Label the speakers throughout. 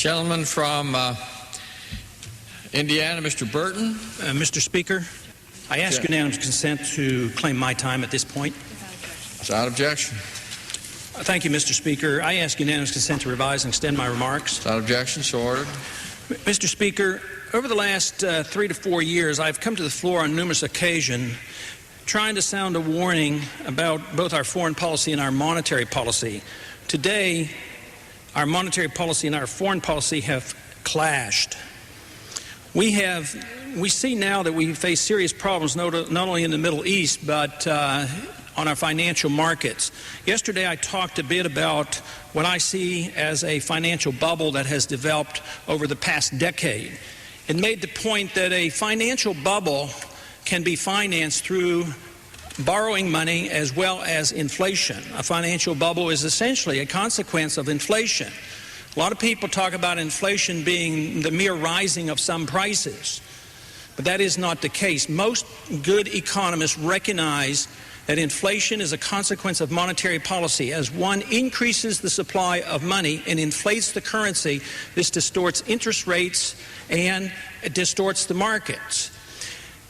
Speaker 1: Gentleman from Indiana, Mr. Burton.
Speaker 2: Mr. Speaker, I ask unanimous consent to claim my time at this point.
Speaker 1: Without objection.
Speaker 2: Thank you, Mr. Speaker. I ask unanimous consent to revise and extend my remarks.
Speaker 1: Without objection, so ordered.
Speaker 2: Mr. Speaker, over the last 3 to 4 years, I've come to the floor on numerous occasions trying to sound a warning about both our foreign policy and our monetary policy. Today, our monetary policy and our foreign policy have clashed. We see now that we face serious problems not only in the Middle East, but on our financial markets. Yesterday I talked a bit about what I see as a financial bubble that has developed over the past decade, and made the point that a financial bubble can be financed through borrowing money as well as inflation. A financial bubble is essentially a consequence of inflation. A lot of people talk about inflation being the mere rising of some prices, but that is not the case. Most good economists recognize that inflation is a consequence of monetary policy. As one increases the supply of money and inflates the currency, this distorts interest rates and it distorts the markets.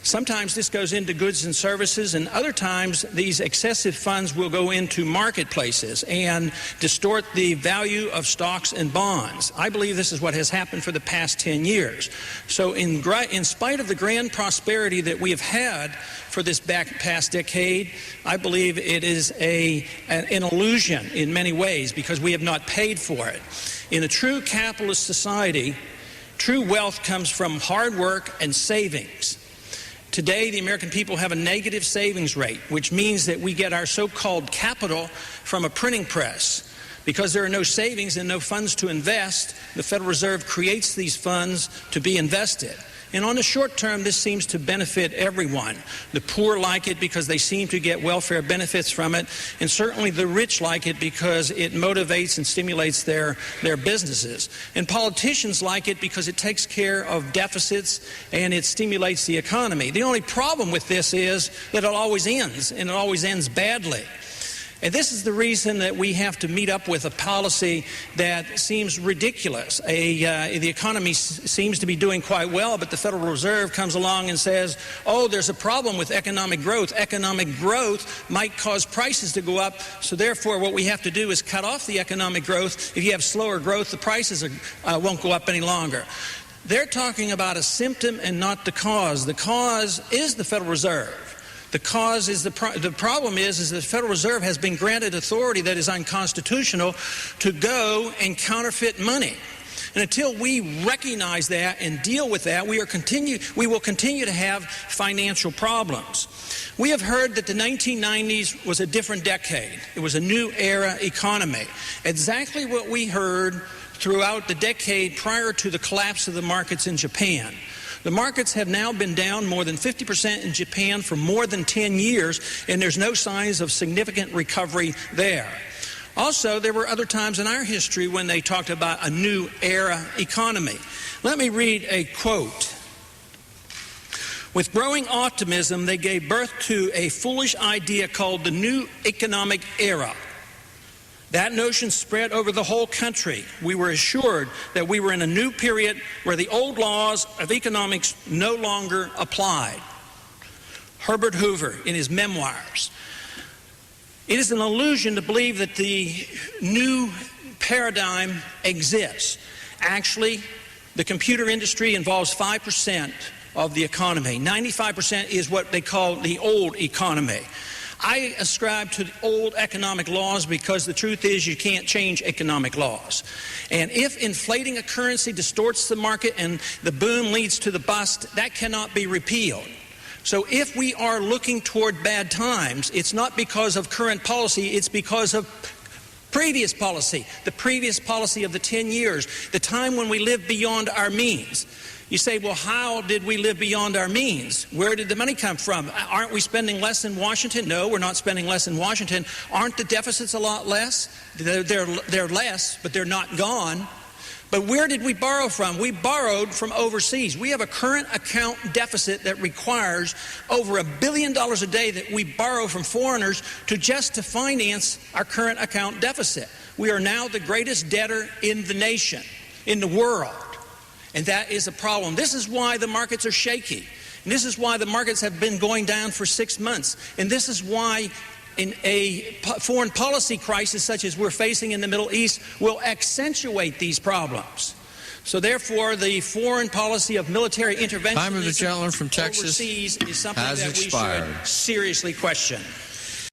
Speaker 2: Sometimes this goes into goods and services, and other times these excessive funds will go into marketplaces and distort the value of stocks and bonds. I believe this is what has happened for the past 10 years. So in spite of the grand prosperity that we have had for this past decade, I believe it is an illusion in many ways because we have not paid for it. In a true capitalist society, true wealth comes from hard work and savings. Today, the American people have a negative savings rate, which means that we get our so-called capital from a printing press. Because there are no savings and no funds to invest, the Federal Reserve creates these funds to be invested. And on the short term, this seems to benefit everyone. The poor like it because they seem to get welfare benefits from it, and certainly the rich like it because it motivates and stimulates their businesses. And politicians like it because it takes care of deficits and it stimulates the economy. The only problem with this is that it always ends, and it always ends badly. And this is the reason that we have to meet up with a policy that seems ridiculous. The economy seems to be doing quite well, but the Federal Reserve comes along and says, oh, there's a problem with economic growth. Economic growth might cause prices to go up, so therefore what we have to do is cut off the economic growth. If you have slower growth, the prices won't go up any longer. They're talking about a symptom and not the cause. The cause is the Federal Reserve. The cause is the problem is the Federal Reserve has been granted authority that is unconstitutional to go and counterfeit money. And until we recognize that and deal with that, we will continue to have financial problems. We have heard that the 1990s was a different decade. It was a new era economy. Exactly what we heard throughout the decade prior to the collapse of the markets in Japan. The markets have now been down more than 50% in Japan for more than 10 years, and there's no signs of significant recovery there. Also, there were other times in our history when they talked about a new era economy. Let me read a quote. With growing optimism, they gave birth to a foolish idea called the new economic era. That notion spread over the whole country. We were assured that we were in a new period where the old laws of economics no longer applied. Herbert Hoover, in his memoirs. It is an illusion to believe that the new paradigm exists. Actually, the computer industry involves 5% of the economy. 95% is what they call the old economy. I ascribe to the old economic laws because the truth is you can't change economic laws. And if inflating a currency distorts the market and the boom leads to the bust, that cannot be repealed. So if we are looking toward bad times, it's not because of current policy, it's because of previous policy, the previous policy of the 10 years, the time when we lived beyond our means. You say, well, how did we live beyond our means? Where did the money come from? Aren't we spending less in Washington? No, we're not spending less in Washington. Aren't the deficits a lot less? They're less, but they're not gone. But where did we borrow from? We borrowed from overseas. We have a current account deficit that requires over $1 billion a day that we borrow from foreigners just to finance our current account deficit. We are now the greatest debtor in the nation. in the world. And that is a problem. This is why the markets are shaky. And this is why the markets have been going down for 6 months. And this is why in a foreign policy crisis such as we're facing in the Middle East will accentuate these problems. So therefore, the foreign policy of military intervention
Speaker 1: Time of the gentleman from Texas
Speaker 2: overseas is something
Speaker 1: has
Speaker 2: that
Speaker 1: expired.
Speaker 2: we should seriously question.